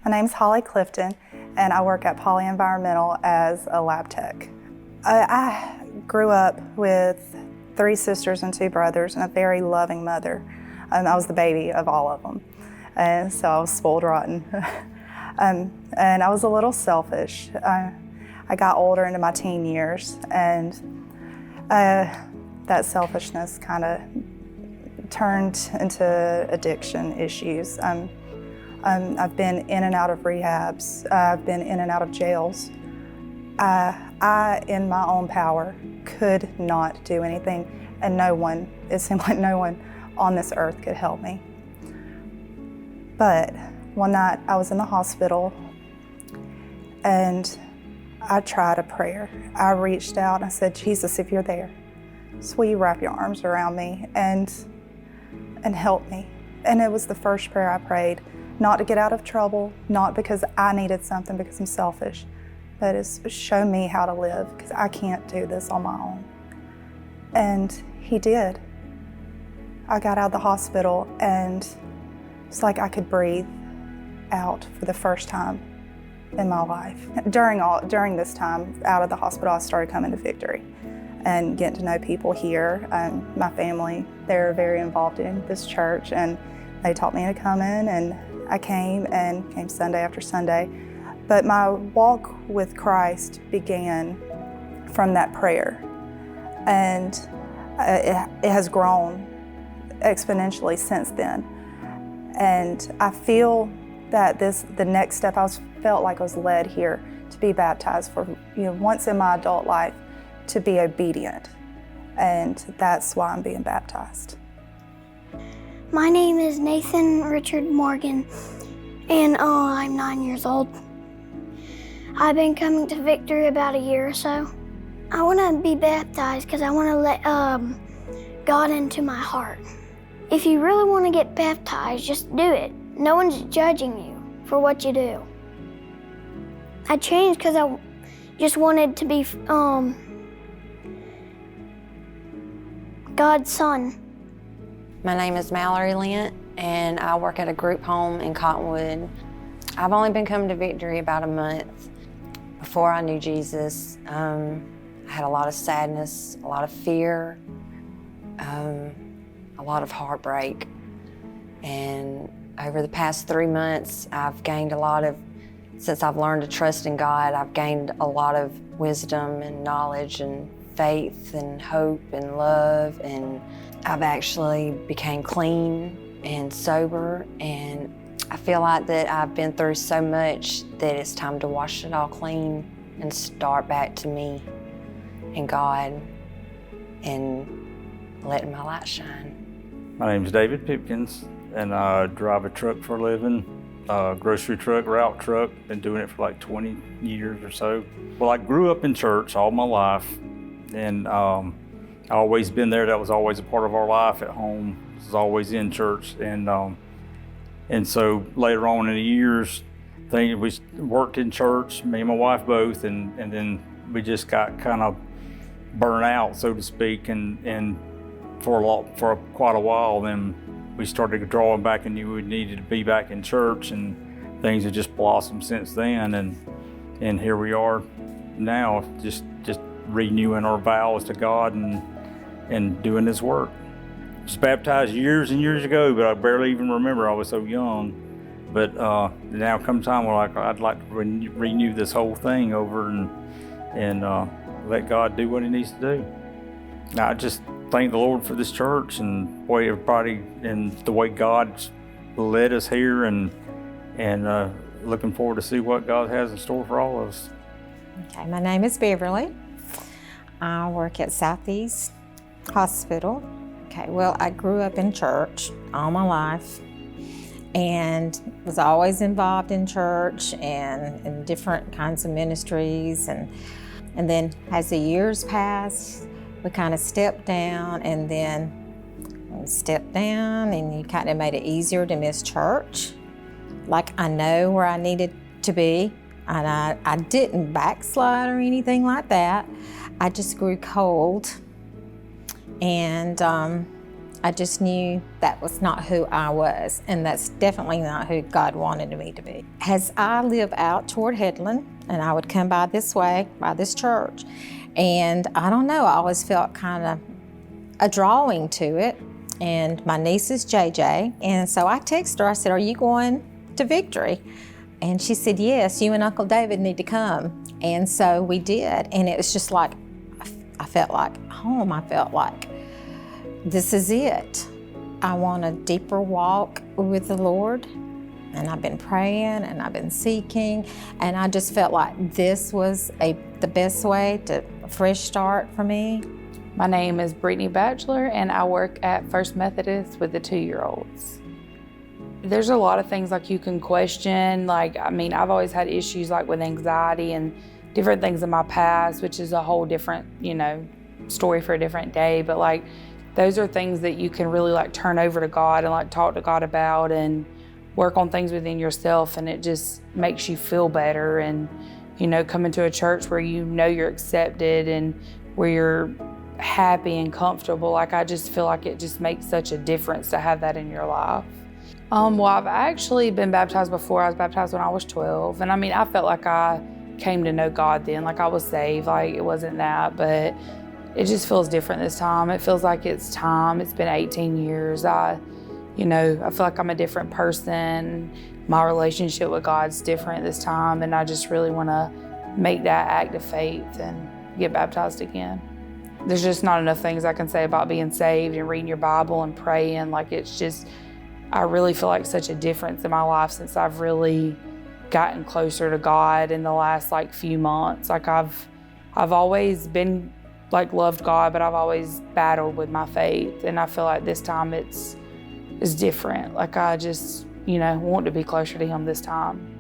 My name's Holly Clifton, and I work at Poly Environmental as a lab tech. I grew up with 3 sisters and 2 brothers and a very loving mother. I was the baby of all of them, and so I was spoiled rotten. And I was a little selfish. I got older into my teen years, and that selfishness kind of turned into addiction issues. I've been in and out of rehabs. I've been in and out of jails. I, in my own power, could not do anything, and it seemed like no one on this earth could help me. But one night I was in the hospital, and I tried a prayer. I reached out and I said, Jesus, if you're there, just will you wrap your arms around me and help me? And it was the first prayer I prayed, not to get out of trouble, not because I needed something because I'm selfish, but it's show me how to live because I can't do this on my own. And he did. I got out of the hospital and it's like I could breathe out for the first time in my life. During this time out of the hospital, I started coming to Victory and getting to know people here. My family, they're very involved in this church, and they taught me to come in, and I came Sunday after Sunday. But my walk with Christ began from that prayer, and it has grown exponentially since then. And I feel that the next step, felt like I was led here to be baptized for, once in my adult life, to be obedient. And that's why I'm being baptized. My name is Nathan Richard Morgan, and I'm 9 years old. I've been coming to Victory about a year or so. I want to be baptized because I want to let God into my heart. If you really want to get baptized, just do it. No one's judging you for what you do. I changed because I just wanted to be God's son. My name is Mallory, and I work at a group home in Cottonwood. I've only been coming to Victory about a month. Before I knew Jesus, I had a lot of sadness, a lot of fear, a lot of heartbreak. And over the past 3 months, since I've learned to trust in God, I've gained a lot of wisdom and knowledge and faith and hope and love, and I've actually became clean and sober, and I feel like that I've been through so much that it's time to wash it all clean and start back to me and God and letting my light shine. My name's David Pipkins, and I drive a truck for a living. Grocery truck, route truck, been doing it for like 20 years or so. Well, I grew up in church all my life, and I always been there. That was always a part of our life at home. It was always in church, and so later on in the years, we worked in church, me and my wife both, and then we just got kind of burnt out, so to speak, and for quite a while, then we started drawing back and knew we needed to be back in church, and things have just blossomed since then, and here we are now, just renewing our vows to God and doing His work. I was baptized years and years ago, but I barely even remember. I was so young. But now come time, I'd like to renew this whole thing over and let God do what He needs to do. Now, I just thank the Lord for this church and the way everybody and the way God's led us here, and looking forward to see what God has in store for all of us. Okay, my name is Beverly. I work at Southeast Hospital. Okay, well, I grew up in church all my life and was always involved in church and in different kinds of ministries. And then as the years passed, we kind of stepped down, and then you kind of made it easier to miss church. Like, I know where I needed to be, and I didn't backslide or anything like that. I just grew cold, and I just knew that was not who I was, and that's definitely not who God wanted me to be. As I live out toward Headland, and I would come by this way, by this church, and I don't know, I always felt kind of a drawing to it. And my niece is JJ, and so I texted her, I said, "Are you going to Victory?" And she said, "Yes, you and Uncle David need to come." And so we did, and it was just like, I felt like home. I felt like, this is it. I want a deeper walk with the Lord. And I've been praying and I've been seeking, and I just felt like this was the best way to a fresh start for me. My name is Brittany Bachelor, and I work at First Methodist with the 2-year-olds. There's a lot of things like you can question. Like, I mean, I've always had issues like with anxiety and different things in my past, which is a whole different, story for a different day. But like, those are things that you can really like turn over to God and like talk to God about and work on things within yourself, and it just makes you feel better. And, coming to a church where you're accepted and where you're happy and comfortable, like I just feel like it just makes such a difference to have that in your life. Well, I've actually been baptized before. I was baptized when I was 12, and I mean, I felt like I came to know God then, like I was saved, like it wasn't that, but it just feels different this time. It feels like it's time. It's been 18 years. I feel like I'm a different person. My relationship with God's different this time, and I just really want to make that act of faith and get baptized again. There's just not enough things I can say about being saved and reading your Bible and praying. Like, it's just, I really feel like such a difference in my life since I've really gotten closer to God in the last few months. Like I've always been loved God, but I've always battled with my faith, and I feel like this time it's different. Like I just, want to be closer to Him this time.